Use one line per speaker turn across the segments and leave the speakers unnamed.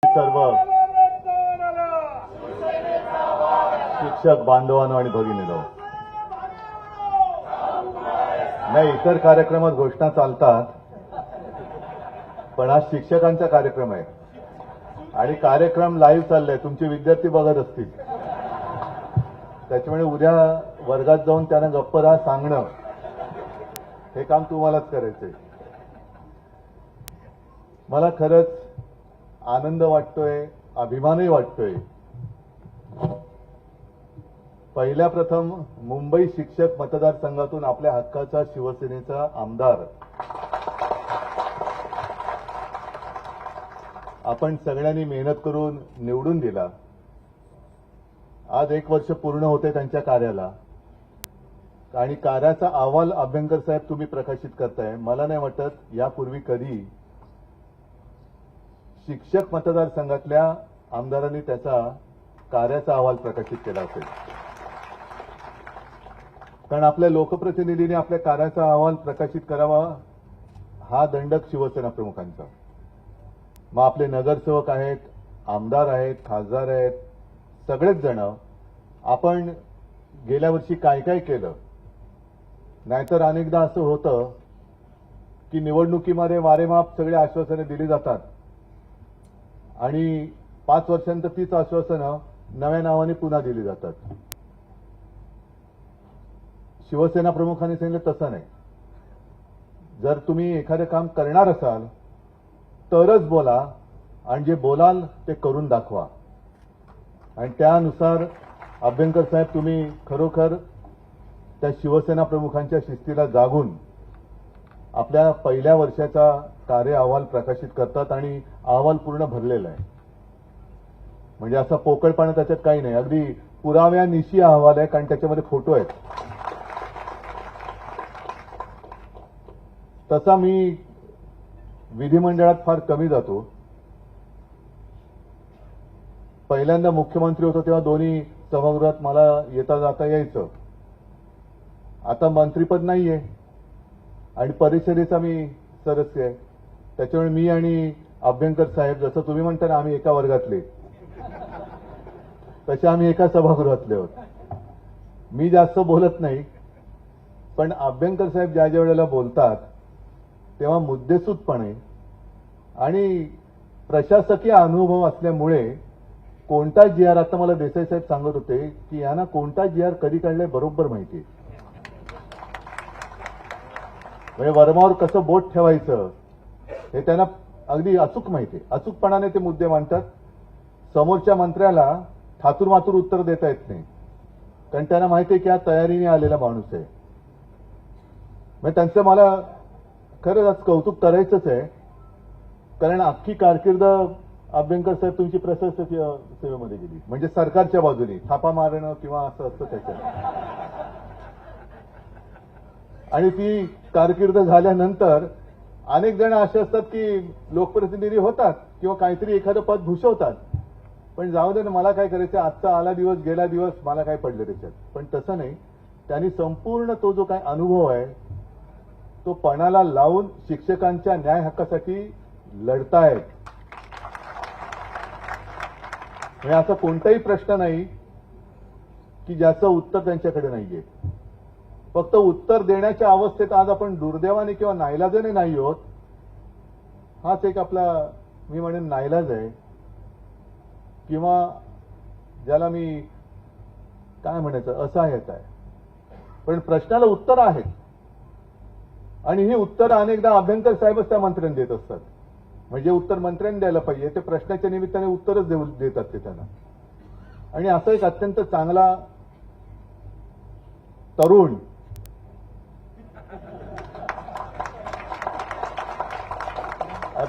सर्व शिक्षक बांधवांनो आणि भगिनींनो, नाही इतर कार्यक्रमात घोषणा चालतात, पण आज शिक्षकांचा कार्यक्रम आहे आणि कार्यक्रम लाईव्ह चाललाय. तुमचे विद्यार्थी बघत असतील, त्याच्यामुळे उद्या वर्गात जाऊन त्यांना गप्प राहा सांगणं हे काम तुम्हालाच करायचंय. मला खरंच आनंद वाटतोय, अभिमानही वाटतोय. पहिल्या प्रथम मुंबई शिक्षक मतदारसंघातून आपल्या हक्काचा शिवसेनेचा आमदार आपण सगळ्यांनी मेहनत करून निवडून दिला. आज 1 वर्ष पूर्ण होते त्यांच्या कार्याला आणि कार्याचा अहवाल अभ्यंकर साहेब तुम्ही प्रकाशित करताय. मला नाही वाटत यापूर्वी कधी शिक्षक मतदारसंघातल्या आमदारांनी त्याचा कार्याचा अहवाल प्रकाशित केला असेल, कारण आपल्या लोकप्रतिनिधींनी आपल्या कार्याचा अहवाल प्रकाशित करावा हा दंडक शिवसेना प्रमुखांचा. मग आपले नगरसेवक आहेत, आमदार आहेत, खासदार आहेत, सगळेच जण आपण गेल्या वर्षी काय काय केलं. नाहीतर अनेकदा असं होतं की निवडणुकीमध्ये वारेमाप सगळे आश्वासने दिली जातात आणि 5 वर्षांत तीच आश्वासनं नव्या नावाने पुन्हा दिली जातात. शिवसेना प्रमुखांनी सांगितलं तसं नाही. जर तुम्ही एखादं काम करणार असाल तरच बोला आणि जे बोलाल ते करून दाखवा. आणि त्यानुसार अभ्यंकर साहेब तुम्ही खरोखर त्या शिवसेना प्रमुखांच्या शिस्तीला जागून आपल्या पहिल्या वर्षाचा कार्य अहवाल प्रकाशित करतात आणि अहवाल पूर्ण भरलेला आहे. म्हणजे असा पोकळपणा त्याच्यात काही नाही, अगदी पुराव्यानिशी अहवाल आहे, कारण त्याच्यामध्ये फोटो आहेत. तसा मी विधिमंडळात फार कमी जातो. पहिल्यांदा मुख्यमंत्री होतो तेव्हा दोन्ही सभागृहात मला येता जाता यायचं. आता मंत्रीपद नाहीये आणि परिषदेचा मी सदस्य आहे. त्याच्यामुळे मी आणि अभ्यंकर साहेब, जसं तुम्ही म्हणता ना आम्ही एका वर्गातले, तसे आम्ही एका सभागृहातले आहोत. मी जास्त बोलत नाही, पण अभ्यंकर साहेब ज्या ज्या वेळेला बोलतात तेव्हा मुद्देसूदपणे आणि प्रशासकीय अनुभव असल्यामुळे कोणता जी-आर, आता मला देसाई साहेब सांगत होते की यांना कोणता जी-आर कधी काढलाय बरोबर माहिती आहे. म्हणजे वर्मावर कसं बोट ठेवायचं हे त्यांना अगदी अचूक माहिती आहे. अचूकपणाने ते मुद्दे मांडतात. समोरच्या मंत्र्याला थातूरमातूर उत्तर देता येत नाही, कारण त्यांना माहिती आहे की हा तयारीने आलेला माणूस आहे. म्हणजे त्यांचं मला खरंच आज कौतुक करायचंच आहे, कारण अख्खी कारकीर्द अभ्यंकर साहेब तुमची प्रशासकीय सेवेमध्ये गेली, म्हणजे सरकारच्या बाजूने थापा मारणं किंवा असं असतं त्याच्यात. आणि ती कारकीर्द झाल्यानंतर अनेक जण असे असतात की लोकप्रतिनिधी होतात किंवा काहीतरी एखादं पद भूषवतात, पण जाऊ दे ना, मला काय करायचं, आजचा आला दिवस गेला दिवस, मला काय पडलं त्याच्यात. पण तसं नाही, त्यांनी संपूर्ण तो जो काय अनुभव आहे तो पणाला लावून शिक्षकांच्या न्याय हक्कासाठी लढतायत. म्हणजे असा कोणताही प्रश्न नाही की ज्याचं उत्तर त्यांच्याकडे नाहीये. फक्त उत्तर देण्याच्या अवस्थेत आज आपण दुर्दैवाने किंवा नाईलाजाने नाही होत. हाच एक आपला मी म्हणेन नाईलाज आहे, किंवा ज्याला मी काय म्हणायचं असहाय्यता आहे. पण प्रश्नाला उत्तर आहेत आणि ही उत्तर अनेकदा अभ्यंकर साहेबच त्या मंत्र्यांनी देत असतात. म्हणजे उत्तर मंत्र्यांनी द्यायला पाहिजे, ते प्रश्नाच्या निमित्ताने उत्तरच देतात ते त्यांना. आणि असा एक अत्यंत चांगला तरुण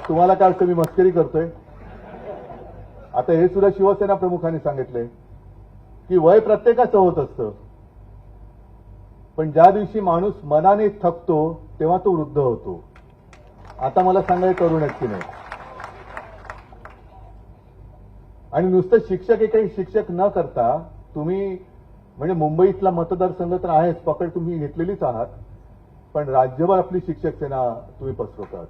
तुम्हाला काय वाटतं मी मस्करी करतोय? आता हे सुद्धा शिवसेना प्रमुखांनी सांगितलंय की वय प्रत्येकाचं होत असतं, पण ज्या दिवशी माणूस मनाने थकतो तेव्हा तो वृद्ध होतो. आता मला सांगायचं तरुण आहेत की नाही. आणि नुसतं शिक्षक एकही शिक्षक न करता तुम्ही, म्हणजे मुंबईतला मतदारसंघ तर आहेच, पकड तुम्ही घेतलेलीच आहात, पण राज्यभर आपली शिक्षक सेना तुम्ही पसरवतात.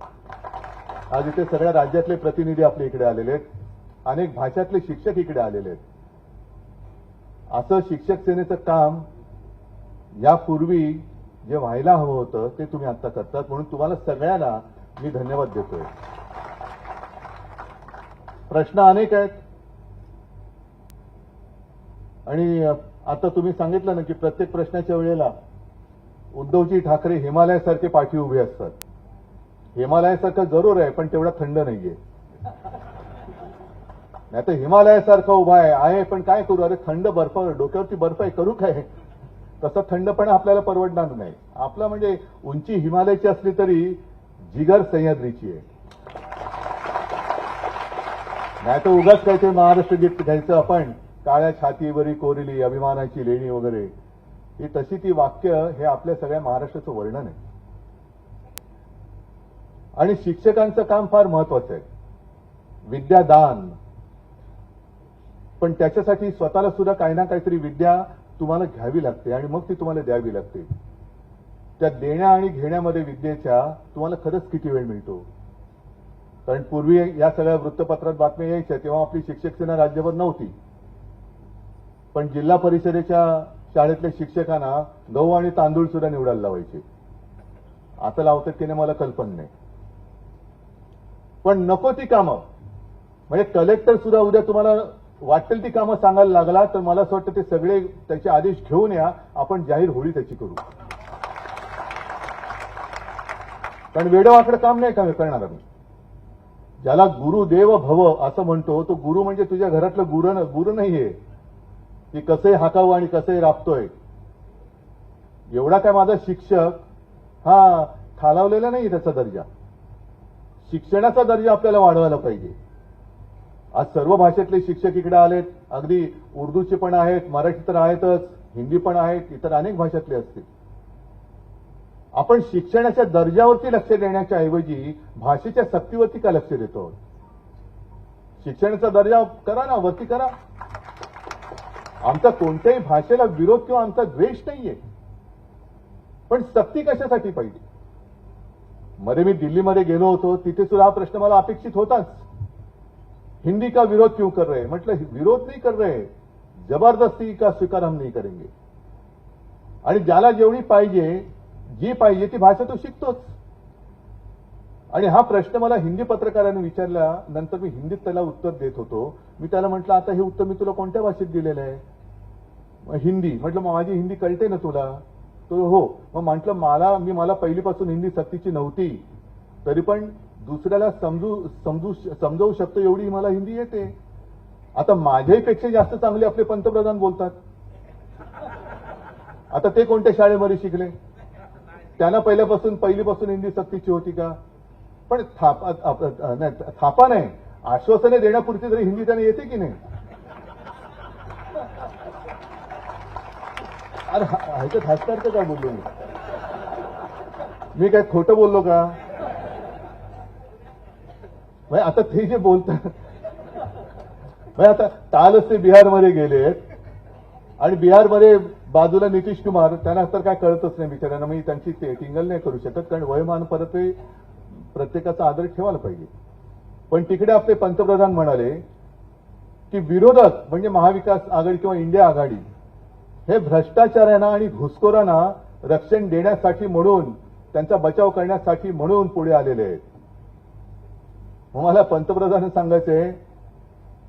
आज इथे सगळ्या राज्यातले प्रतिनिधी आपल्या इकडे आलेले आहेत. अनेक भाषातले शिक्षक इकडे आलेले आहेत. असं शिक्षक सेनेचं काम यापूर्वी जे व्हायला हवं होतं ते तुम्ही आता करतात, म्हणून तुम्हाला सगळ्यांना मी धन्यवाद देतोय. प्रश्न अनेक आहेत आणि आता तुम्ही सांगितलं ना की प्रत्येक प्रश्नाच्या वेळेला उद्धवजी ठाकरे हिमालयासारखे पाठी उभे असतात. हिमालयासारखं जरूर आहे पण तेवढा थंड नाहीये. नाही तर हिमालयासारखा उभा आहे पण काय करू, अरे थंड बर्फ, डोक्यावरती बर्फ आहे, करू काय. तसा थंडपणा आपल्याला परवडणार नाही. आपला म्हणजे उंची हिमालयाची असली तरी जिगर सह्याद्रीची आहे. नाही तर उगाच काय ते महाराष्ट्र गीत घ्यायचं आपण, काळ्या छातीवरी कोरली अभिमानाची लेणी वगैरे, ही तशी ती वाक्य हे आपल्या सगळ्या महाराष्ट्राचं वर्णन आहे. आणि शिक्षकांचं काम फार महत्वाचं आहे, विद्यादान. पण त्याच्यासाठी स्वतःला सुद्धा काही ना काहीतरी विद्या तुम्हाला घ्यावी लागते आणि मग ती तुम्हाला द्यावी लागते. त्या देण्या आणि घेण्यामध्ये विद्येच्या तुम्हाला खरंच किती वेळ मिळतो. कारण पूर्वी या सगळ्या वृत्तपत्रात बातम्या यायच्या तेव्हा आपली शिक्षक सेना राज्यभर नव्हती, पण जिल्हा परिषदेच्या शाळेतल्या शिक्षकांना गहू आणि तांदूळ सुद्धा निवडायला लावायचे. आता लावतात की नाही मला कल्पना नाही. पण नको ती कामं, म्हणजे कलेक्टर सुद्धा उद्या तुम्हाला वाटेल ती कामं सांगायला लागला तर मला असं वाटतं ते सगळे त्याचे आदेश घेऊन या, आपण जाहीर होळी त्याची करू. कारण वेडवाकडं काम नाही का करणार आम्ही. ज्याला गुरुदेव भव असं म्हणतो तो गुरु म्हणजे तुझ्या घरातलं गुरु नाहीये की कसंही हाकावं आणि कसंही राबतोय. एवढा काय माझा शिक्षक हा खालावलेला नाही त्याचा दर्जा. शिक्षणाचा दर्जा आपल्याला वाढवायला पाहिजे. आज सर्व भाषेतले शिक्षक इकडे आलेत, अगदी उर्दूचे पण आहेत, मराठी तर आहेतच, हिंदी पण आहेत, इतर अनेक भाषेतले असतील. आपण शिक्षणाच्या दर्जावरती लक्ष देण्याच्या ऐवजी भाषेच्या सक्तीवरती का लक्ष देतो. शिक्षणाचा दर्जा करा ना, वरती करा. आमचा कोणत्याही भाषेला विरोध किंवा आमचा द्वेष नाहीये, पण सक्ती कशासाठी पाहिजे. मध्ये मी दिल्लीमध्ये गेलो होतो, तिथे सुद्धा हा प्रश्न मला अपेक्षित होताच. हिंदी का विरोध क्यों कर रहे हैं. म्हटलं विरोध नहीं कर रहे, जबरदस्ती का स्वीकार हम नहीं करेंगे. आणि ज्याला जेवढी पाहिजे, जी पाहिजे ती भाषा तो शिकतोच. आणि हा प्रश्न मला हिंदी पत्रकाराने विचारला, नंतर मी हिंदीत त्याला उत्तर देत होतो. मी त्याला म्हटलं आता हे उत्तर मी तुला कोणत्या भाषेत दिलेलं आहे. हिंदी. म्हटलं मग माझी हिंदी कळते ना तुला. तो हो. मग म्हटलं मला पहिलीपासून हिंदी सक्तीची नव्हती, तरी पण दुसऱ्याला समजवू शकतो एवढी मला हिंदी येते. आता माझ्यापेक्षा जास्त चांगले आपले पंतप्रधान बोलतात. आता ते कोणत्या शाळेमध्ये शिकले. त्यांना पहिलीपासून हिंदी सक्तीची होती का. पण थापा नाही, आश्वासने देण्यापुरती तरी हिंदी त्यांना येते की नाही. अरे ह्याच्यात हसतार्थ का बोललो मी काय खोटं बोललो का. आता ते जे बोलतात, आता कालच ते बिहारमध्ये गेलेत आणि बिहारमध्ये बाजूला नितीश कुमार, त्यांना तर काय कळतच नाही बिचाऱ्यांना. मी त्यांची टिंगल नाही करू शकत कारण वयोमान परत प्रत्येकाचा आदर ठेवायला पाहिजे. पण तिकडे आपले पंतप्रधान म्हणाले की विरोधक म्हणजे महाविकास आघाडी किंवा इंडिया आघाडी हे भ्रष्टाचारांना आणि घुसखोरांना रक्षण देण्यासाठी म्हणून, त्यांचा बचाव करण्यासाठी म्हणून पुढे आलेले आहेत. मला पंतप्रधान सांगायचंय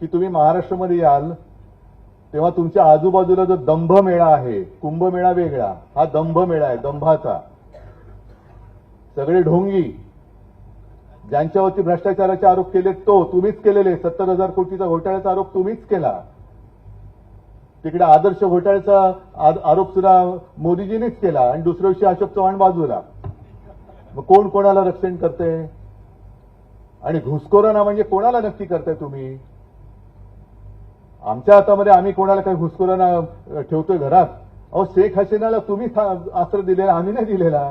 की तुम्ही महाराष्ट्रामध्ये याल तेव्हा तुमच्या आजूबाजूला जो दंभमेळा आहे, कुंभमेळा वेगळा, हा दंभमेळा आहे, दंभाचा. सगळे ढोंगी ज्यांच्यावरती भ्रष्टाचाराचे आरोप केले तो तुम्हीच केलेले. 70,000 कोटीचा घोटाळ्याचा आरोप तुम्हीच केला. तिकडे आदर्श घोटाळ्याचा आरोप सुद्धा मोदीजींनीच केला आणि दुसऱ्या दिवशी अशोक चव्हाण बाजूला. मग कोण कोणाला रक्षण करते. आणि घुसखोरांना म्हणजे कोणाला नक्की करताय तुम्ही. आमच्या हातामध्ये आम्ही कोणाला काही घुसखोरांना ठेवतोय घरात. अहो शेख हसीनाला तुम्ही अस्त्र दिलेला, आम्ही नाही दिलेला.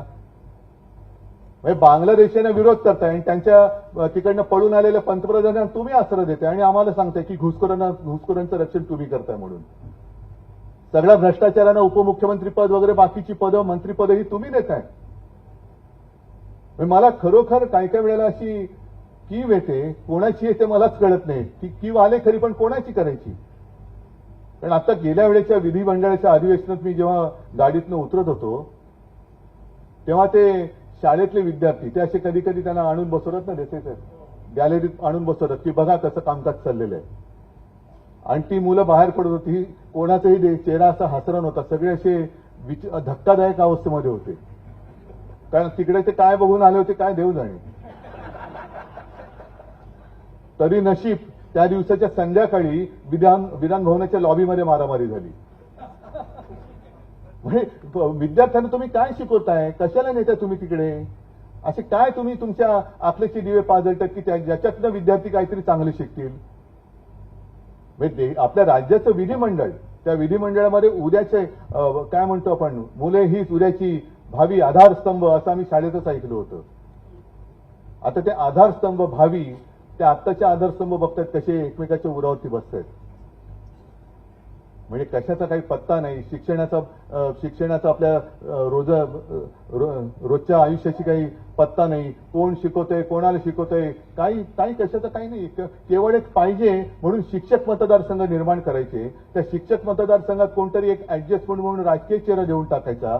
म्हणजे बांगलादेशाने विरोध करताय आणि त्यांच्या तिकडनं पळून आलेल्या पंतप्रधानांना तुम्ही अस्त्र देताय आणि आम्हाला सांगताय की घुसखोरांचं रक्षण तुम्ही करताय म्हणून. सगळ्या भ्रष्टाचारांना उपमुख्यमंत्री पद वगैरे बाकीची पदं, मंत्रीपद ही तुम्ही देताय. मला खरोखर काही काही वेळेला अशी कीव येते, कोणाची येते मलाच कळत नाही. ती कीव आले खरी, पण कोणाची करायची? कारण आता गेल्या वेळेच्या विधिमंडळाच्या अधिवेशनात मी जेव्हा गाडीतनं उतरत होतो तेव्हा ते शाळेतले विद्यार्थी ते असे कधी कधी त्यांना आणून बसवतात ना, देते गॅलरीत आणून बसवतात की बघा कसं कामकाज चाललेलं आहे. आणि ती मुलं बाहेर पडत होती, कोणाचाही चेहरा असा हसरा नव्हता, सगळे असे धक्कादायक अवस्थेमध्ये होते. कारण तिकडे ते काय बघून आले होते काय देव जाणे. तरी नशीब त्या दिवसाच्या संध्याकाळी विधान भवनाच्या लॉबीमध्ये मारामारी झाली. म्हणजे विद्यार्थ्यांना तुम्ही काय शिकवताय, कशाला नेताय तुम्ही तिकडे? असे काय तुम्ही तुमच्या आखलेचे दिवे पाजळतात की ज्याच्यातनं विद्यार्थी काहीतरी चांगले शिकतील? म्हणजे आपल्या राज्याचं विधिमंडळ, त्या विधिमंडळामध्ये उद्याचे काय म्हणतो आपण, मुले हीच उद्याची भावी आधारस्तंभ असं आम्ही शाळेतच ऐकलं होतं. आता ते आधारस्तंभ भावी ते आत्ताचे आधारस्तंभ बघतात कसे एकमेकाच्या उरावरती बसतात. म्हणजे कशाचा काही पत्ता नाही. शिक्षणाचा आपल्या रोजच्या आयुष्याची काही पत्ता नाही. कोण शिकवतंय, कोणाला शिकवतंय, काही कशाचं काही नाही. केवळ एक पाहिजे म्हणून शिक्षक मतदारसंघ निर्माण करायचे. त्या शिक्षक मतदारसंघात कोणतरी एक ऍडजस्टमेंट म्हणून राजकीय चेहरा देऊन टाकायचा,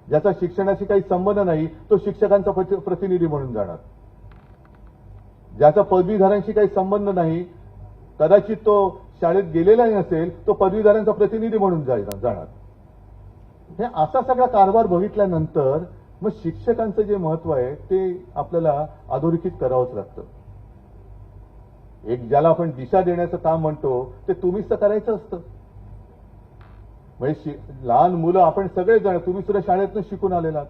ज्याचा शिक्षणाशी काही संबंध नाही, तो शिक्षकांचा प्रतिनिधी म्हणून जाणार. ज्याचा पदवीधरांशी काही संबंध नाही, कदाचित तो शाळेत गेलेला नसेल, तो पदवीधरांचा प्रतिनिधी म्हणून जाणार. हे असा सगळा कारभार बघितल्यानंतर मग शिक्षकांचं जे महत्व आहे ते आपल्याला अधोरेखित करावंच लागतं. एक ज्याला आपण दिशा देण्याचं काम म्हणतो ते तुम्हीच तर करायचं असतं. म्हणजे लहान मुलं आपण सगळेजण, तुम्ही सुद्धा शाळेतनं शिकून आलेला.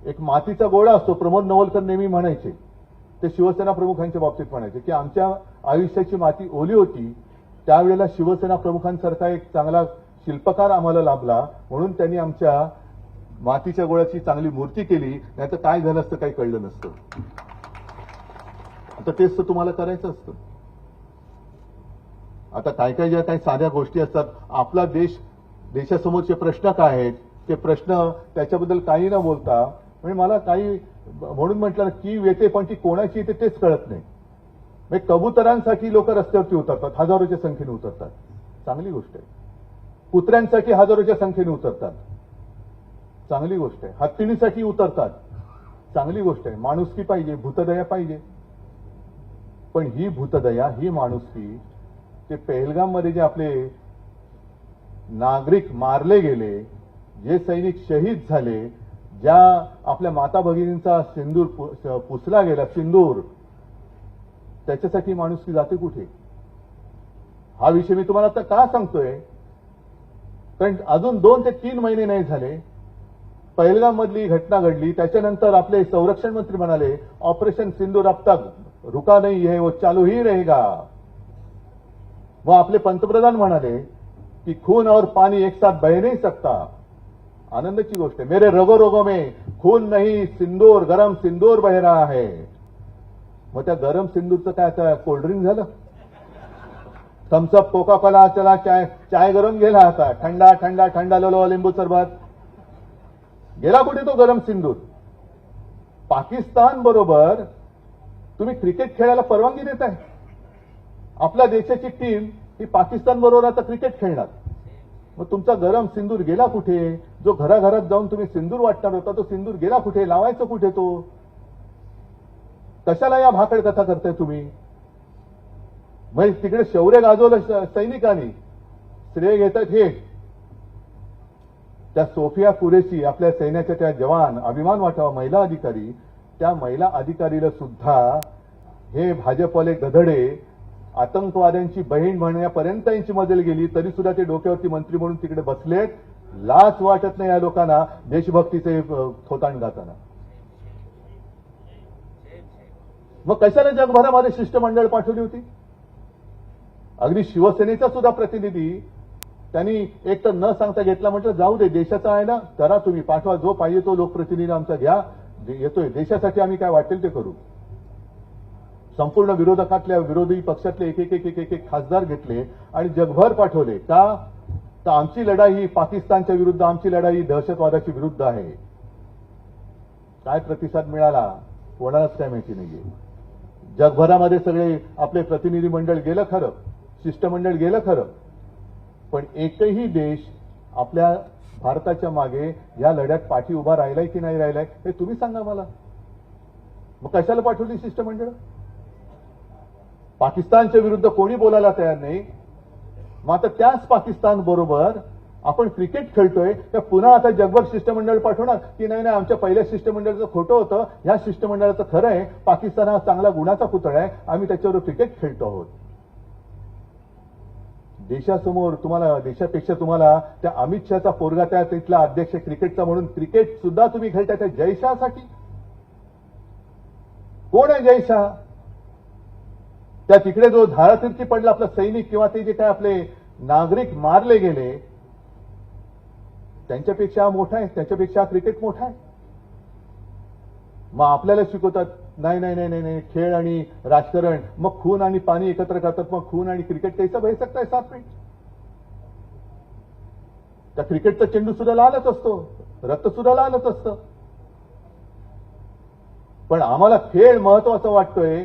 एक मातीचा गोळा असतो, प्रमोद नवलकर नेहमी म्हणायचे, ते शिवसेना प्रमुखांच्या बाबतीत म्हणायचे की आमच्या आयुष्याची माती ओली होती, त्यावेळेला शिवसेना प्रमुखांसारखा एक चांगला शिल्पकार आम्हाला लाभला, म्हणून त्यांनी आमच्या मातीच्या गोळ्याची चांगली मूर्ती केली, नाहीतर काय झालं असतं काही कळलं नसतं. आता तेच तर तुम्हाला करायचं असतं. आता काय ज्या काही साध्या गोष्टी असतात, आपला देशासमोरचे प्रश्न काय आहेत, ते प्रश्न त्याच्याबद्दल काही न बोलता, म्हणजे मला काही म्हणून म्हटलं की येते पण ती कोणाची येते तेच कळत नाही. म्हणजे कबुतरांसाठी लोक रस्त्यावरती उतरतात, हजारोच्या संख्येने उतरतात, चांगली गोष्ट आहे. कुत्र्यांसाठी हजारोच्या संख्येने उतरतात, चांगली गोष्ट आहे. हत्तीणीसाठी उतरतात, चांगली गोष्ट आहे. माणुसकी पाहिजे, भूतदया पाहिजे. पण ही भूतदया, ही माणुसकी, ते पहलगाममध्ये जे आपले नागरिक मारले गेले, जे सैनिक शहीद झाले, ज्या आपल्या माता भगिनींचा सिंदूर पुसला गेला, सिंदूर, त्याच्यासाठी माणुसकी जाते कुठे? हा विषय मी तुम्हाला आता का सांगतोय? कारण अजून 2 ते 3 महिने नाही झाले, पहलगाम मधली घटना घडली. त्याच्यानंतर आपले संरक्षण मंत्री म्हणाले ऑपरेशन सिंदूर अब तक रुका नहीं है, वो चालू ही रहेगा. मग आपले पंतप्रधान म्हणाले की खून और पानी एक साथ बह नहीं सकता. आनंदाची गोष्ट आहे. मेरे रगो रगो में खून नहीं सिंदूर, गरम सिंदूर बह रहा है. मग त्या गरम सिंदूरचं काय आता कोल्ड्रिंक झालं? थम्सअप, कोका कोला, चला चाय गरम गेला, आता ठंडा ठंडा ठंडा लो लिंबू सरबत गेला कुठे तो गरम सिंदूर? पाकिस्तान बरोबर तुम्ही क्रिकेट खेळायला परवानगी देताय. आपल्या देशाची टीम ही पाकिस्तान बरोबर आता क्रिकेट खेळणार. मग तुमचा गरम सिंदूर गेला कुठे? जो घराघरात जाऊन तुम्ही सिंदूर वाटणार होता, तो सिंदूर गेला कुठे? लावायचं कुठे तो? कशाला या भाकड कथा करताय तुम्ही? म्हणजे तिकडे शौर्य गाजवलं सैनिकांनी, श्रेय घेतात हे. त्या सोफिया कुरेशी, आपल्या सैन्याच्या त्या जवान, अभिमान वाटावा महिला अधिकारी, त्या महिला अधिकारीला सुद्धा हे भाजपवाले गधडे आतंकवाद्यांची बहीण म्हणण्यापर्यंत यांची मजल गेली, तरी सुद्धा ते डोक्यावरती मंत्री म्हणून तिकडे बसलेत. लाच वाटत नाही या लोकांना देशभक्तीचे थोतांड गाताना. मग कशाला जगभरामध्ये शिष्टमंडळ पाठवली होती? अगदी शिवसेनेचा सुद्धा प्रतिनिधी त्यांनी एक तर न सांगता घेतला, म्हटलं जाऊ दे, देशाचा आहे ना, करा तुम्ही, पाठवा, जो पाहिजे तो लोकप्रतिनिधी आमचा घ्या, येतोय देशासाठी, आम्ही काय वाटेल ते करू. संपूर्ण विरोधी पक्षातले एक खासदार घेतले आणि जगभर पाठवले. का? तर आमची लढाई ही पाकिस्तानच्या विरुद्ध, आमची लढाई ही दहशतवादाच्या विरुद्ध आहे. काय प्रतिसाद मिळाला कोणालाच काय माहिती नाहीये. जगभरामध्ये सगळे आपले प्रतिनिधी मंडळ गेलं खरं, शिष्टमंडळ गेलं खरं, पण एकही देश आपल्या भारताच्या मागे या लढ्यात पाठी उभा राहिलाय की नाही राहिलाय हे तुम्ही सांगा मला. मग कशाला पाठवली शिष्टमंडळ? पाकिस्तानच्या विरुद्ध कोणी बोलायला तयार नाही. मग आता त्याच पाकिस्तान बरोबर आपण क्रिकेट खेळतोय तर पुन्हा आता जगभर शिष्टमंडळ पाठवणार की नाही नाही आमच्या पहिल्या शिष्टमंडळाचं खोटं होतं, ह्या शिष्टमंडळाचं खरं आहे, पाकिस्तान हा चांगला गुणाचा पुतळा आहे, आम्ही त्याच्यावर क्रिकेट खेळतो आहोत. देशासमोर तुम्हाला, देशापेक्षा तुम्हाला त्या अमित शहाचा पोरगा त्या तिथला अध्यक्ष क्रिकेटचा म्हणून क्रिकेट सुद्धा तुम्ही खेळताय त्या जयशहासाठी. कोण आहे जयशहा? त्या तिकडे जो धारातीर्थी पडला आपला सैनिक किंवा ते जे काय आपले नागरिक मारले गेले त्यांच्यापेक्षा मोठा आहे, त्याच्यापेक्षा क्रिकेट मोठा आहे. मग आपल्याला शिकवतात नाही नाही नाही नाही नाही खेळ आणि राजकारण, मग खून आणि पाणी एकत्र करतात, मग खून आणि क्रिकेट कैसा बह सकता है साथ में? त्या क्रिकेटचा चेंडू सुद्धा लालच असतो, रक्त सुद्धा लालच असतं. पण आम्हाला खेळ महत्वाचा वाटतोय,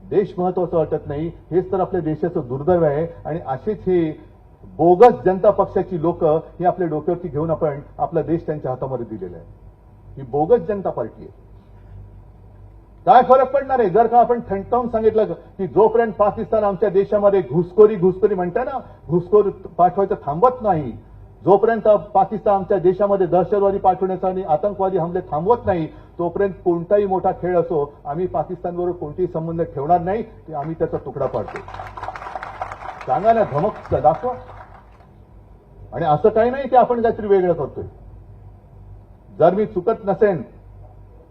देश महत्वाचा वाटत नाही. हेच तर आपल्या देशाचं दुर्दैव आहे. आणि असेच हे बोगस जनता पक्षाची लोक ही आपल्या डोक्यावरती घेऊन आपण आपला देश त्यांच्या हातामध्ये दिलेला आहे. ही बोगस जनता पार्टी आहे. काय फरक पडणार आहे जर का आपण ठणकावून सांगितलं की जोपर्यंत पाकिस्तान आमच्या देशामध्ये घुसखोरी म्हणताय ना, घुसखोर पाठवायचं थांबवत नाही, जोपर्यंत पाकिस्तान आमच्या देशामध्ये दहशतवादी पाठवण्याचा आणि आतंकवादी हमले थांबवत नाही, तोपर्यंत कोणताही मोठा खेळ असो आम्ही पाकिस्तानबरोबर कोणतेही संबंध ठेवणार नाही, की आम्ही त्याचा तुकडा पाडतो. सांगा ना, धमक दाखवा. आणि असं काही नाही की आपण काहीतरी वेगळं करतोय. जर मी चुकत नसेन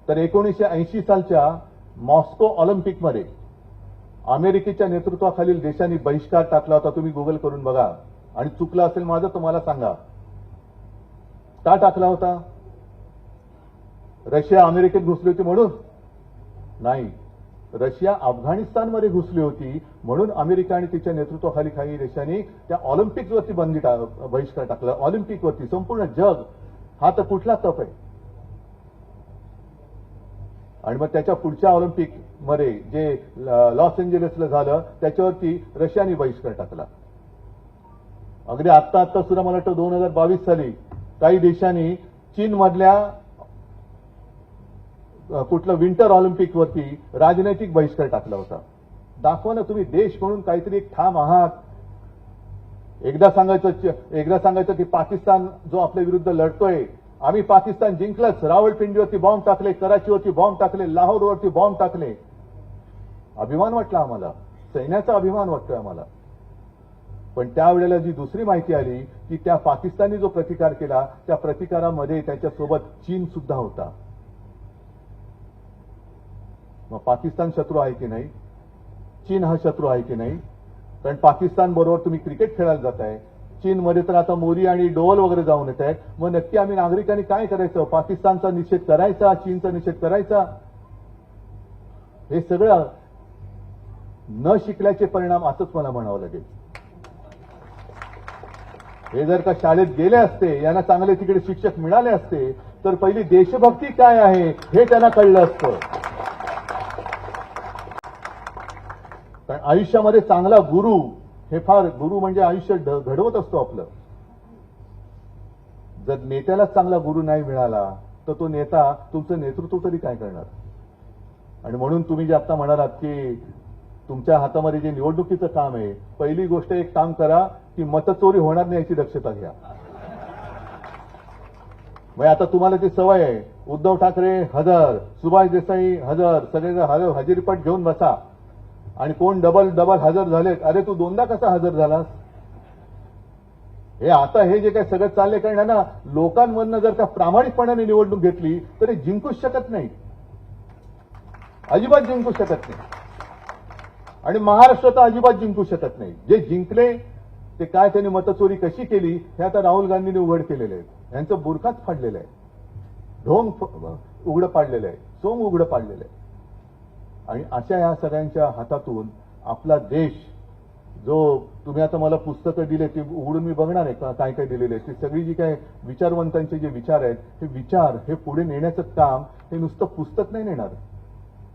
तर 1980 सालच्या मॉस्को ऑलिम्पिकमध्ये अमेरिकेच्या नेतृत्वाखालील देशांनी बहिष्कार टाकला होता. तुम्ही गुगल करून बघा. आणि चुकलं असेल माझं तर मला सांगा. का टाकला होता? रशिया अमेरिकेत घुसली होती म्हणून? नाही, रशिया अफगाणिस्तानमध्ये घुसली होती म्हणून अमेरिका आणि तिच्या नेतृत्वाखाली काही देशांनी त्या ऑलिम्पिकवरती बहिष्कार टाकला. ऑलिम्पिकवरती संपूर्ण जग हा तर कुठला तप आहे. आणि मग त्याच्या पुढच्या ऑलिम्पिक मध्ये जे लॉस एंजेलिसला झालं त्याच्यावरती रशियाने बहिष्कार टाकला. अगदी आत्ता सुद्धा मला वाटतं 2022 साली काही देशांनी चीनमधल्या कुठलं विंटर ऑलिम्पिकवरती राजनैतिक बहिष्कार टाकला होता. दाखवा ना तुम्ही देश म्हणून काहीतरी एक ठाम आहात. एकदा सांगायचं की पाकिस्तान जो आपल्या विरुद्ध लढतोय, आम्ही पाकिस्तान जिंकलंच. रावळपिंडीवरती बॉम्ब टाकले, कराचीवरती बॉम्ब टाकले, लाहोरवरती बॉम्ब टाकले. अभिमान वाटला आम्हाला, सैन्याचा अभिमान वाटतोय आम्हाला. पण त्यावेळेला जी दुसरी माहिती आली की त्या पाकिस्तानने जो प्रतिकार केला त्या प्रतिकारामध्ये त्याच्यासोबत चीन सुद्धा होता. मग पाकिस्तान शत्रू आहे की नाही? चीन हा शत्रू आहे की नाही? कारण पाकिस्तान बरोबर तुम्ही क्रिकेट खेळायला जाताय. चीनमध्ये तर आता मोदी आणि डोवल वगैरे जाऊन येत आहेत. मग नक्की आम्ही नागरिकांनी काय करायचं? पाकिस्तानचा निषेध करायचा, चीनचा निषेध करायचा? हे सगळं न शिकल्याचे परिणाम असंच मला म्हणावं लागेल. हे जर का शाळेत गेले असते, यांना चांगले तिकडे शिक्षक मिळाले असते तर पहिली देशभक्ती काय आहे हे त्यांना कळलं असतं. कारण आयुष्यामध्ये चांगला गुरु हे फार, गुरु म्हणजे आयुष्य घडवत असतो आपलं. जर नेत्याला चांगला गुरु नाही मिळाला तर तो नेता तुमचं नेतृत्व तरी काय करणार? आणि म्हणून तुम्ही जे आता म्हणालात की तुमच्या हातामध्ये जे निवडणुकीचं काम आहे, पहिली गोष्ट एक काम करा की मतचोरी होणार नाही याची दक्षता घ्या. मग आता तुम्हाला ती सवय आहे, उद्धव ठाकरे हजर, सुभाष देसाई हजर, सगळे हजेरीपट घेऊन बसा. आणि कोण डबल हजर झाले, अरे तू दोनदा कसा हजर झालास? हे आता हे जे काय सगळं चालले, कारण ना लोकांमधनं जर का प्रामाणिकपणाने निवडणूक घेतली तरी जिंकूच शकत नाही, अजिबात जिंकू शकत नाही. आणि महाराष्ट्र तर अजिबात जिंकू शकत नाही. जे जिंकले ते काय, त्यांनी मतचोरी कशी केली हे आता राहुल गांधींनी उघड केलेलं आहे. यांचं बुरखाच फाडलेलं आहे, ढोंग उघडं पाडलेलं आहे, सोम उघडं पाडलेलं आहे. आणि अशा या सगळ्यांच्या हातातून आपला देश, जो तुम्ही आता मला पुस्तकं दिले ती उघडून मी बघणार आहे काय काय दिलेले आहे, ती सगळी जी काय विचारवंतांचे जे विचार आहेत हे विचार हे पुढे नेण्याचं काम हे नुसतं पुस्तक नाही नेणार.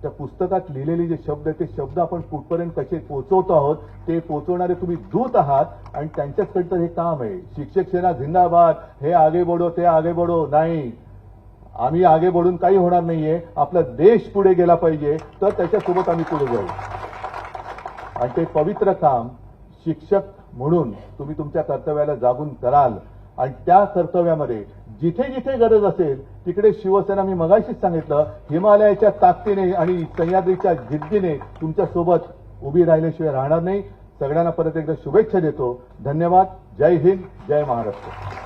त्या पुस्तकात लिहिलेले जे शब्द आहेत ते शब्द आपण कुठपर्यंत कसे पोहोचवतो आहोत ते पोहोचवणारे तुम्ही दूत आहात आणि त्यांच्याचकडचं हे काम आहे. शिक्षक सेना जिंदाबाद, हे आगे बढो ते आगे बढो नाही. आम्ही आगे बढून काही होणार नाहीये. आपला देश पुढे गेला पाहिजे तर त्याच्यासोबत आम्ही पुढे जाऊ. आणि ते पवित्र काम शिक्षक म्हणून तुम्ही तुमच्या कर्तव्याला जागून कराल आणि त्या कर्तव्यामध्ये जिथे जिथे गरज असेल तिकडे शिवसेना, मी मगाशीच सांगितलं, हिमालयाच्या ताकदीने आणि सह्याद्रीच्या जिद्दीने तुमच्या सोबत उभी राहिल्याशिवाय राहणार नाही. सगळ्यांना परत एकदा शुभेच्छा देतो. धन्यवाद. जय हिंद, जय महाराष्ट्र.